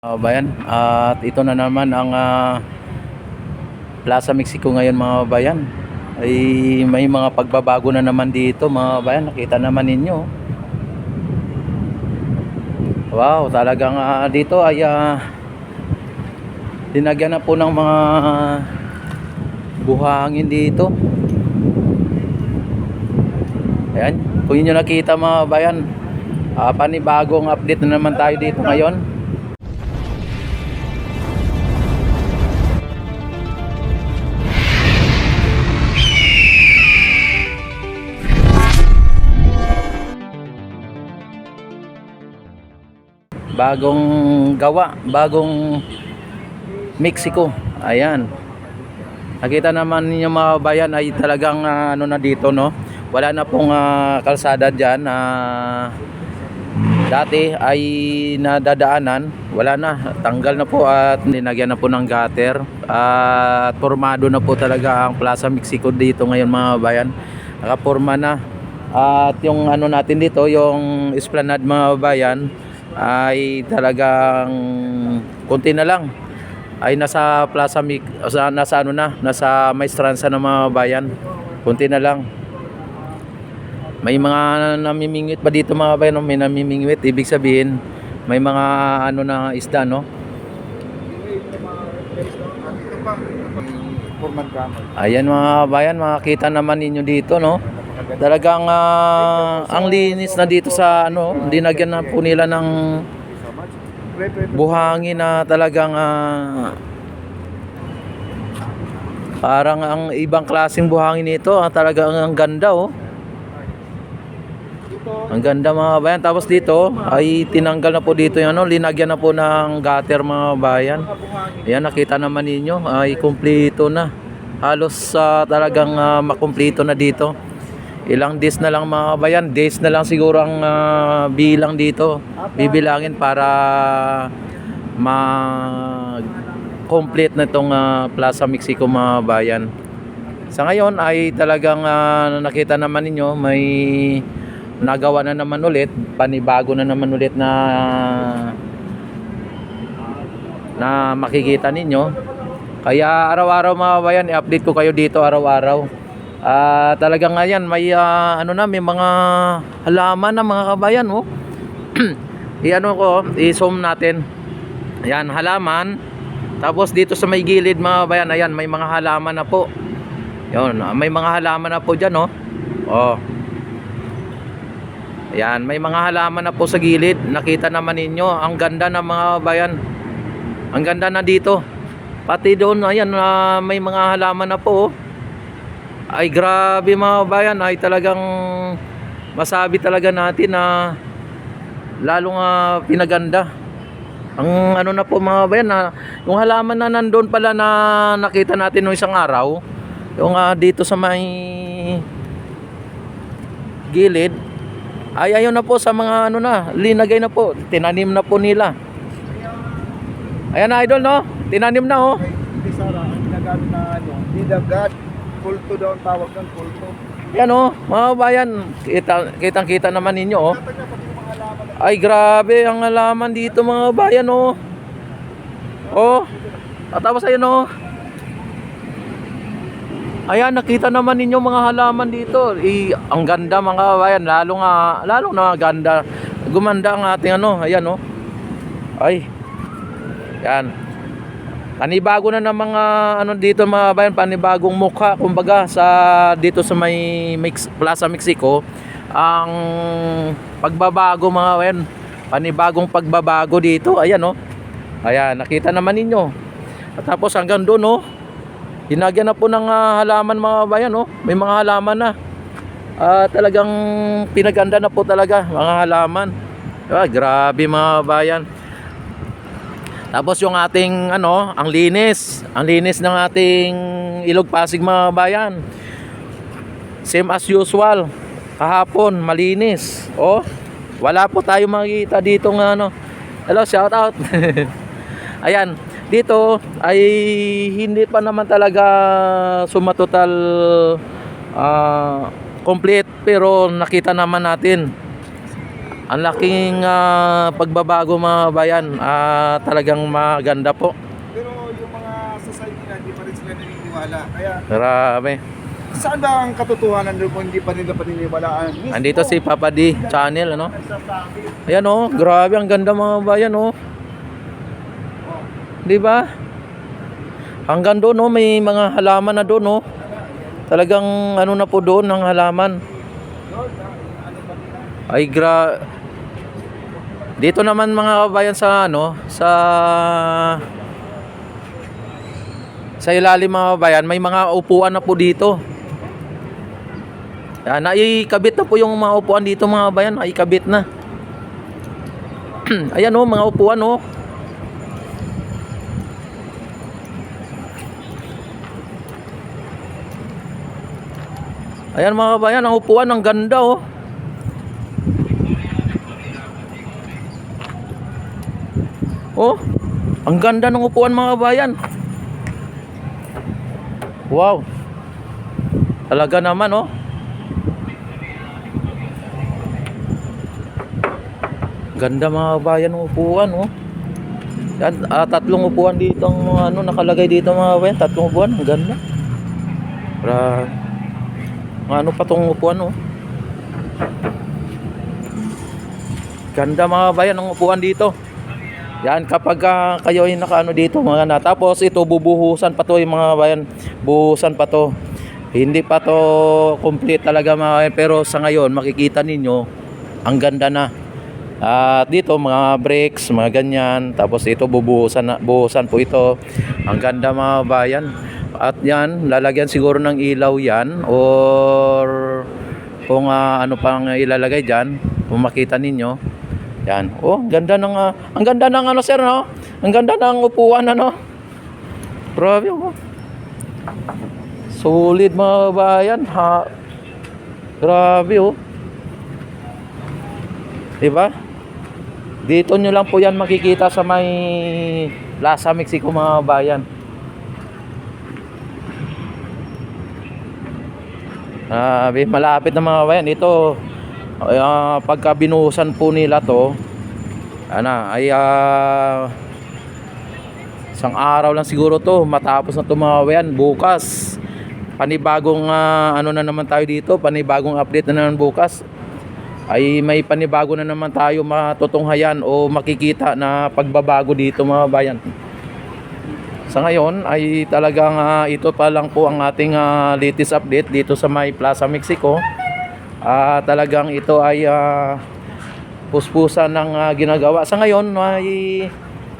Bayan, at ito na naman ang Plaza Mexico ngayon mga bayan. Ay may mga pagbabago na naman dito mga bayan. Nakita naman ninyo. Wow, talagang dito ay dinagyan na po ng mga buhangin dito. Ayan, kung inyo nakita mga bayan, panibagong update na naman tayo dito ngayon. Bagong gawa, bagong Mexico. Ayan. Nakita naman ninyo mga bayan ay talagang ano na dito, no. Wala na pong kalsada diyan. Dati ay nadadaanan, wala na. Tanggal na po at linagyan na po ng gutter. At formado na po talaga ang Plaza Mexico dito ngayon mga bayan. Nakaporma na. At yung ano natin dito, yung esplanade mga bayan, ay talagang konti na lang ay nasa nasa ano na, nasa Maestranza ng mga bayan. Konti na lang. May mga namimingwit pa dito mga bayan, no? May namimingwit, ibig sabihin may mga ano na isda, no? Ayan mga bayan, makikita naman ninyo dito, no? Talagang ang linis na dito sa ano, dinagyan na po nila ng buhangin na talagang parang ang ibang klaseng buhangin nito, talagang ang ganda, oh. Ang ganda mga bayan. Tapos dito ay tinanggal na po dito yung ano, linagyan na po ng gutter mga bayan. Ayan, nakita naman ninyo ay kumpleto na. Halos talagang makumpleto na dito. Ilang days na lang mga bayan, days na lang siguro ang bilang dito, bibilangin para ma-complete na itong Plaza Mexico mga bayan. Sa ngayon ay talagang nakita naman ninyo may nagawa na naman ulit, panibago na naman ulit na makikita ninyo. Kaya araw-araw mga bayan, i-update ko kayo dito araw-araw. Talagang ngayon may ano na, may mga halaman na mga kabayan, oh. I-ano ko, i-zoom natin. Ayan, halaman. Tapos dito sa may gilid mga kabayan, ayan, may mga halaman na po. Yun, may mga halaman na po diyan, oh. Oh. Ayan, may mga halaman na po sa gilid. Nakita naman ninyo, ang ganda ng mga kabayan. Ang ganda na dito. Pati doon, ayan, may mga halaman na po, oh. Ay grabe mga bayan, ay talagang masabi talaga natin na lalong pinaganda ang ano na po mga bayan, yung halaman na nandoon pala na nakita natin noong isang araw, yung dito sa may gilid, ay ayun na po sa mga ano na, linagay na po, tinanim na po nila. Ayan na idol, no? Tinanim na, oh. Hindi Sara, ang ginagamit na ano, dinagat, kulto daw ang tawag ng kulto. Yan, oh, mga bayan, kitang-kita naman ninyo, oh. Ay grabe ang halaman dito mga bayan, oh. Oh. At tapos ayun, oh. Ayan, nakita naman ninyo mga halaman dito. Ang ganda mga bayan, lalong na ganda. Gumanda ang ating ano, ayan, oh. Ay. Yan. Panibago na ng mga ano dito mga bayan, panibagong mukha kumbaga sa dito sa may Plaza Mexico. Ang pagbabago mga bayan, panibagong pagbabago dito. Ayan, oh. Ayan, nakita naman ninyo. At tapos hanggang doon, oh, hinagyan na po ng halaman mga bayan, oh. May mga halaman na. Talagang pinaganda na po talaga mga halaman. Grabe mga bayan. Tapos yung ating ano, ang linis ng ating Ilog Pasig mga bayan. Same as usual. Kahapon malinis. Oh, wala po tayo makikita dito ng ano. Hello, shout out. Ayan, dito ay hindi pa naman talaga sumatotal complete, pero nakita naman natin Ang laking pagbabago mga bayan. Talagang maganda po. Pero yung mga society na hindi pa rin sila naniniwala. Kaya Grabe. saan ba ang katotohanan doon kung hindi pa nila paniniwalaan? Mismo, Andito si Papa D channel, ano? nagsasabi. Ayan oh, grabe ang ganda mga bayan oh. 'Di ba? Hanggang doon oh, may mga halaman na doon oh. Talagang ano na po doon ng halaman. Ay dito naman mga kabayan sa ano, sa ilalim mga kabayan, may mga upuan na po dito. Yan, naikabit na po yung mga upuan dito mga kabayan, naikabit na. Ayan oh, mga upuan oh. Ayan mga kabayan, ang upuan, ang ganda oh. Oh, ang ganda ng upuan mga kabayan. Wow. Talaga naman oh. Ganda mga kabayan ng upuan oh. Yan, tatlong upuan dito ang mga ano nakalagay dito mga kabayan, tatlong upuan, ang ganda. Ano pa tong upuan oh. Ganda mga kabayan ng upuan dito. Yan, kapag kayo ay nakaano dito mga na. Tapos ito bubuhusan pa to yung mga bayan. Buhusan pa to. Hindi pa to complete talaga mga bayan. Pero sa ngayon makikita ninyo ang ganda na. At dito mga bricks, mga ganyan. Tapos ito buhusan po ito. Ang ganda mga bayan. At yan, lalagyan siguro ng ilaw yan. Or kung ano pang ilalagay dyan. Kung makita ninyo. Yan. Oh, ang ganda ng ano sir, no? Ang ganda ng upuan ano. Grabe oh. Solid mga bayan, ha. Grabe oh. 'Di ba? Dito nyo lang po yan makikita sa may Plaza Mexico mga bayan. Malapit na mga bayan. Ito pagka binuhusan po nila to ay isang araw lang siguro to matapos na tumawayan. Bukas panibagong ano na naman tayo dito, panibagong update na naman bukas. Ay may panibago na naman tayo matutunghayan o makikita na pagbabago dito mga bayan. Sa ngayon ay talagang ito pa lang po ang ating latest update dito sa may Plaza Mexico. Talagang ito ay puspusan ng ginagawa. Sa ngayon ay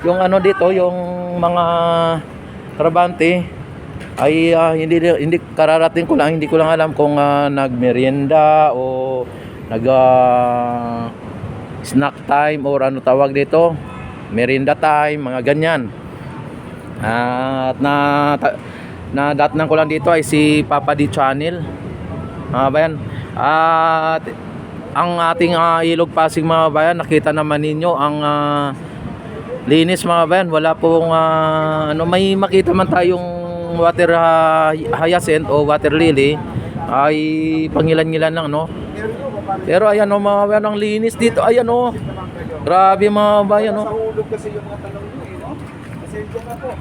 yung ano dito, yung mga trabante ay hindi kararating ko lang, hindi ko lang alam kung nagmerienda o nag snack time or ano tawag dito, merienda time, mga ganyan. At nadatnan ko lang dito ay si Papa D channel. Bayan. At ang ating Ilog Pasig mga bayan, nakita naman ninyo ang linis mga bayan. Wala pong may makita man tayong water hyacinth o water lily ay pangilan-ngilan lang no. Pero ayan mga bayan, ang linis dito. Ayan oh. Grabe mga bayan oh. Sa hulog kasi yung mga tanong nyo no? Pasensya na po.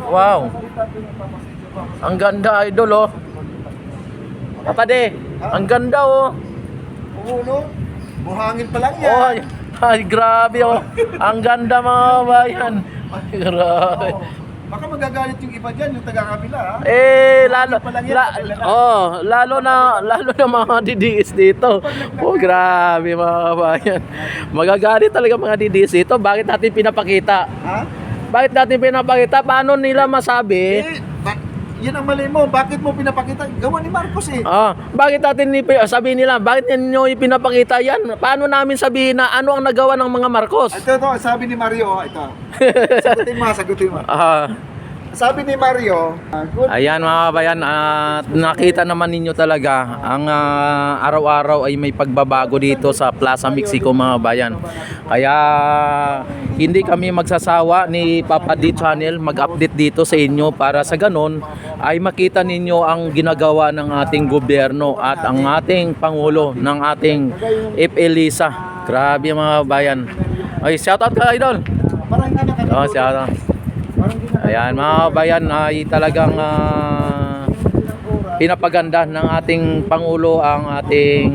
Wow. Ang ganda idol oh. Kapade, ang ganda oh. Ulo, buhangin pa lang yan. Oh, ay grabe oh. Ang ganda mga bayan. Ay, grabe. Baka magagalit yung iba dyan, yung taga-kabila ha. Lalo na mga DDS dito. Oh, grabe mga bayan. Magagalit talaga mga DDS dito. Bakit natin pinapakita? Ha? Bakit natin pinapakita? Paano nila masabi? Yan ang mali mo. Bakit mo pinapakita? Gawa ni Marcos eh. Bakit natin sabihin nila? Bakit ninyo ipinapakita yan? Paano namin sabihin na ano ang nagawa ng mga Marcos? Ito, sabi ni Mario, ito. Sagutin mo. Sabi ni Mario, ayan mga kabayan, nakita naman ninyo talaga ang araw-araw ay may pagbabago dito sa Plaza Mexico mga kabayan. Kaya hindi kami magsasawa ni Papa D channel mag-update dito sa inyo para sa ganon ay makita ninyo ang ginagawa ng ating gobyerno at ang ating Pangulo ng ating FL Lisa. Grabe mga bayan. Ay, shoutout ka, idol. Parang hindi nakakatulog. Oh, shoutout. Parang hindi nakakatulog. Ayan, mga bayan ay talagang pinapaganda ng ating Pangulo ang ating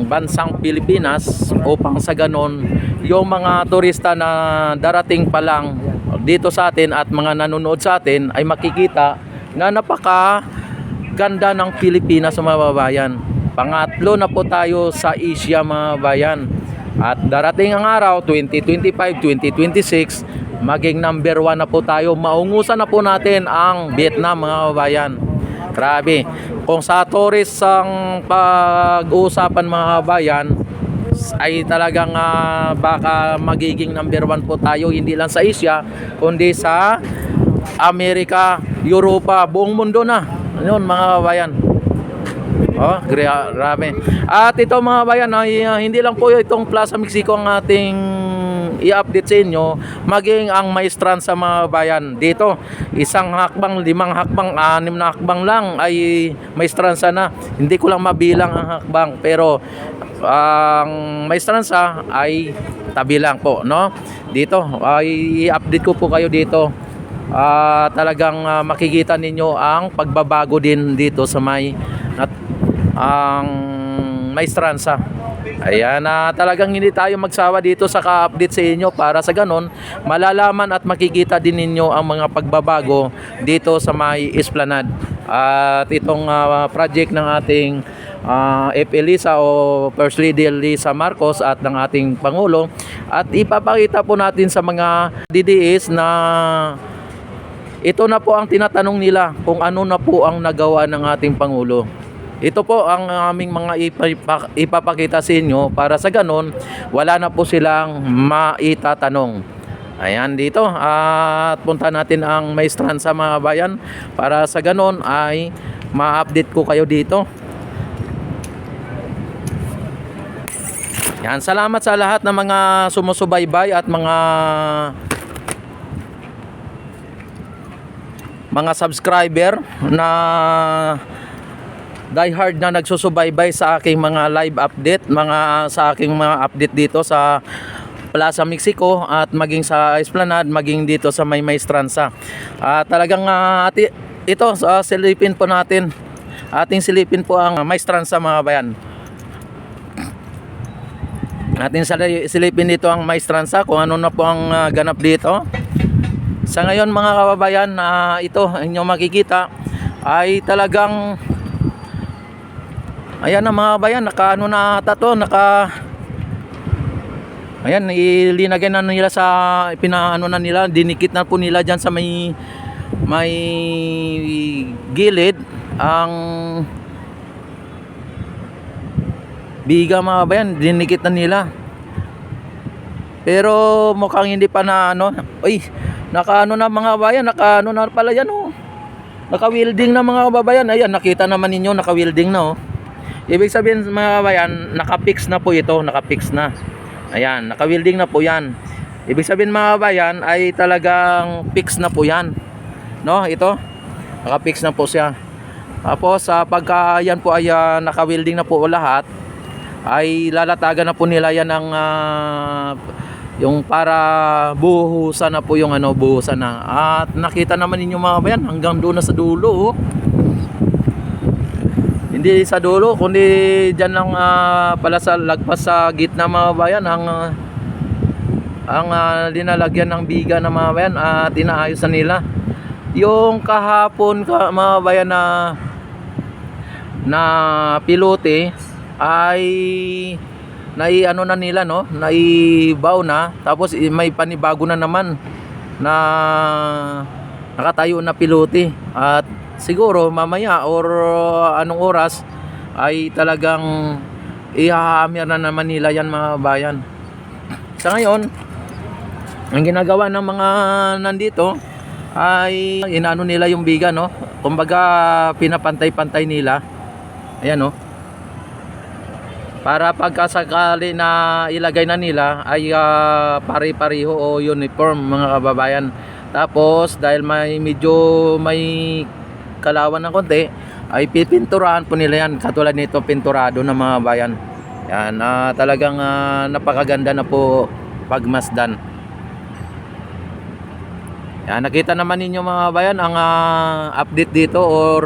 bansang Pilipinas upang sa ganon yung mga turista na darating pa lang dito sa atin at mga nanonood sa atin ay makikita na napaka ganda ng Pilipinas mga babayan. Pangatlo na po tayo sa Asia mga bayan. At darating ang araw 2025, 2026 maging number 1 na po tayo. Maungusan na po natin ang Vietnam mga babayan. Grabe. Kung sa tourist ang pag-uusapan mga bayan ay talagang baka magiging number 1 po tayo hindi lang sa Asia kundi sa Amerika, Europa, buong mundo na. Yun mga bayan. Oh, grabe. At ito mga bayan ay hindi lang po itong Plaza Mexico ang ating i-update sa inyo, maging ang Maestranza sa mga bayan dito. Isang hakbang, 5 hakbang, 6 na hakbang lang ay Maestranza na. Hindi ko lang mabilang ang hakbang pero ang Maestranza ay tabi lang po, no? Dito ay i-update ko po kayo dito. Talagang makikita ninyo ang pagbabago din dito sa ang Maestranza. Ayan, talagang hindi tayo magsawa dito sa ka-update sa inyo para sa ganon malalaman at makikita din ninyo ang mga pagbabago dito sa may Esplanade. At itong project ng ating Lisa o First Lady Lisa Marcos at ng ating Pangulo, at ipapakita po natin sa mga DDS na ito na po ang tinatanong nila kung ano na po ang nagawa ng ating Pangulo. Ito po ang aming mga ipapakita sa inyo para sa ganon wala na po silang maitatanong. Ayan dito at punta natin ang Maestranza mga bayan para sa ganon ay ma-update ko kayo dito. Yan, salamat sa lahat ng mga sumusubaybay at mga subscriber na diehard na nagsusubaybay sa aking mga live update, sa aking mga update dito sa Plaza Mexico at maging sa Esplanade, maging dito sa may Maestranza. Talagang ito silipin po natin. Ating silipin po ang Maestranza mga bayan. Ating silipin dito ang Maestranza kung ano na po ang ganap dito. Sa ngayon mga kababayan, ito inyong makikita ay talagang ayan na mga bayan, nakaano na ata to, ayan, ilinagay na nila sa pinaano na nila, dinikit na po nila diyan sa may gilid ang biga mga bayan, dinikit na nila. Pero mukhang hindi pa na nakaano na mga bayan, nakaano na pala yan naka-welding na mga babayan. Ayan, nakita naman ninyo, naka-welding na Ibig sabihin mga bayan, naka-fix na po ito, naka-fix na. Ayan, naka-welding na po yan. Ibig sabihin mga bayan ay talagang fix na po yan. No, ito. Naka-fix na po siya. Tapos pagka yan po ay naka-welding na po lahat, ay lalatagan na po nila yan ng yung para buhusan na po yung buhusan na. At nakita naman ninyo mga bayan hanggang doon na sa dulo. Hindi sa dulo kundi diyan lang pala sa lagpas sa gitna mga bayan ang linalagyan ng biga ng mga bayan at inaayos na nila. Yung kahapon mga bayan na pilote ay naiano na nila naibaw na, tapos may panibago na naman na nakatayo na pilote at siguro mamaya or anong oras ay talagang ihahamir na naman nila yan mga bayan. Sa ngayon ang ginagawa ng mga nandito ay inaano nila yung biga kumbaga pinapantay-pantay nila. Ayan para pagkasakali na ilagay na nila ay pare-pareho o uniform mga kababayan. Tapos dahil medyo may kalawan ng konti ay pipinturahan po nila yan katulad nito pinturado ng mga bayan. Yan, talagang napakaganda na po pagmasdan. Yan, nakita naman ninyo mga bayan ang update dito or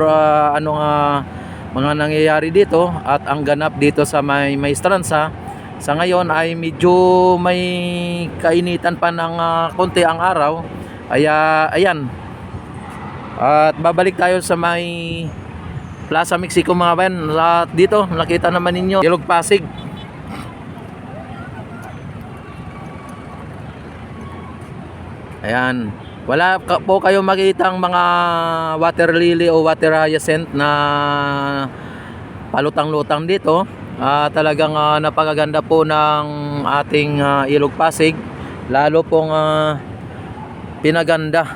mga nangyayari dito at ang ganap dito sa may Maestranza. Sa ngayon ay medyo may kainitan pa ng konti ang araw. Ayan. At babalik tayo sa may Plaza Mexico mga bayan. At dito nakita naman ninyo Ilog Pasig. Ayan. Wala po kayo makitang mga water lily o water hyacinth na palutang-lutang dito. Talagang napakaganda po ng ating Ilog Pasig, lalo pong pinaganda.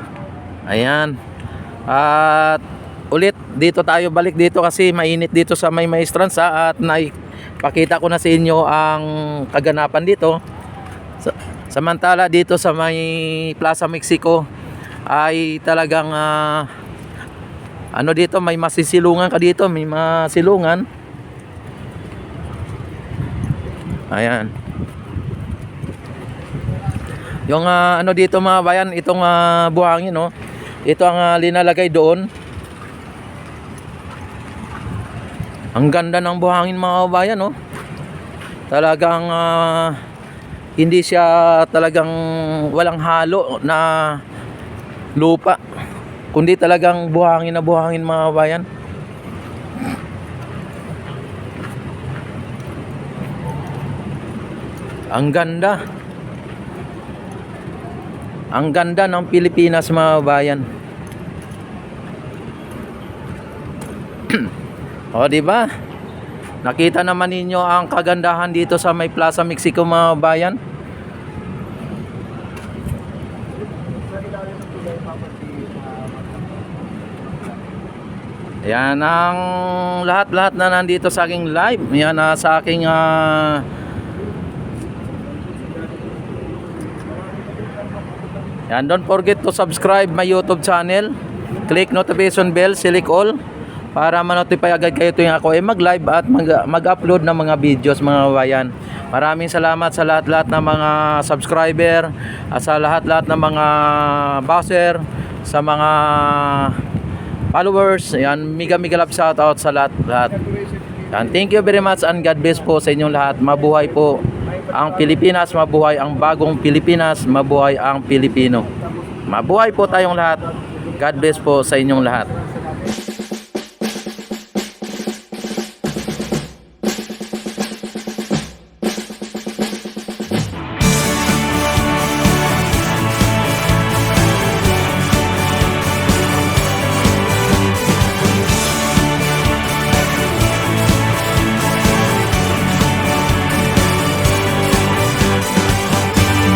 Ayan. At ulit dito tayo balik dito kasi mainit dito sa may Maestranza at naipakita ko na sa inyo ang kaganapan dito. Samantala dito sa may Plaza Mexico ay talagang dito may masisilungan ka dito, may masilungan. Ayan. Yung dito mga bayan, itong buhangin, no. Ito ang linalagay doon. Ang ganda ng buhangin mga bayan, no. Talagang hindi siya talagang walang halo na lupa, kundi talagang buhangin na buhangin mga bayan. Ang ganda. Ang ganda ng Pilipinas mga bayan. O di ba? Nakita naman ninyo ang kagandahan dito sa may Plaza Mexico mga bayan. Yan ang lahat-lahat na nandito sa aking live. Yan sa aking yan, don't forget to subscribe my YouTube channel. Click notification bell, select all para ma-notify agad kayo tuwing ako ay mag-live at mag-upload ng mga videos mga bayan. Maraming salamat sa lahat-lahat ng mga subscriber at sa lahat-lahat ng mga buzzer, sa mga followers. Yan, mega love shoutout sa lahat-lahat. Yan, thank you very much and God bless po sa inyong lahat. Mabuhay po ang Pilipinas, mabuhay ang bagong Pilipinas, mabuhay ang Pilipino. Mabuhay po tayong lahat. God bless po sa inyong lahat.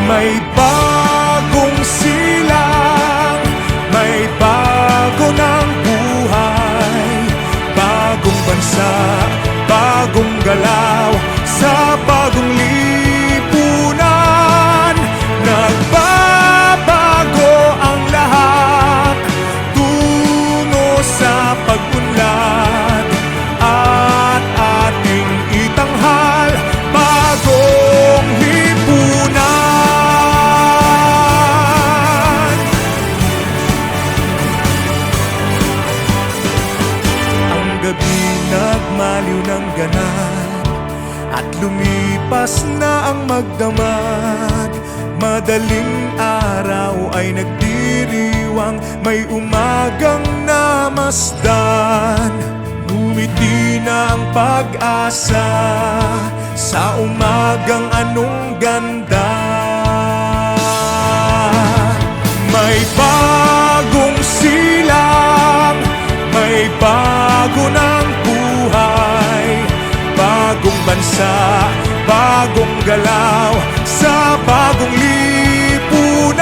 May bagong silang, may bago ng buhay, bagong bansa, bagong galaw, sa bagong lipunan. Nagbabago ang lahat, tungo sa pag-unlad, at ating itanghal bagong lipunan. Nagmaliw ng ganap at lumipas na ang magdamag. Madaling araw ay nagdiriwang, may umagang namasdan. Ngumiti na ang pag-asa sa umagang anong ganda. May bagong silang, may bago ng buhay, bagong bansa, bagong galaw, sa bagong lipunan.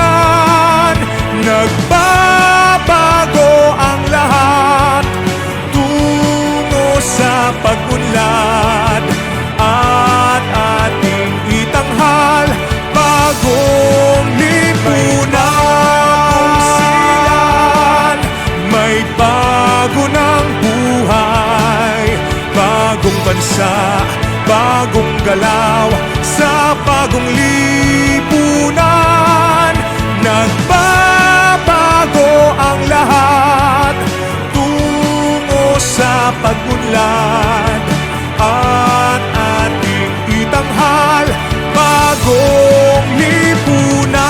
Nagbabago ang lahat, tungo sa pag-unlad, at ating itanghal bagong lipunan. May bago ng buhay, bagong bansa, bagong gumagalaw sa bagong lipunan. Nagbabago ang lahat tungo sa pag-unlad at ating itanghal bagong lipunan.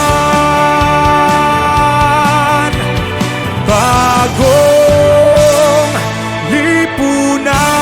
Bagong lipunan.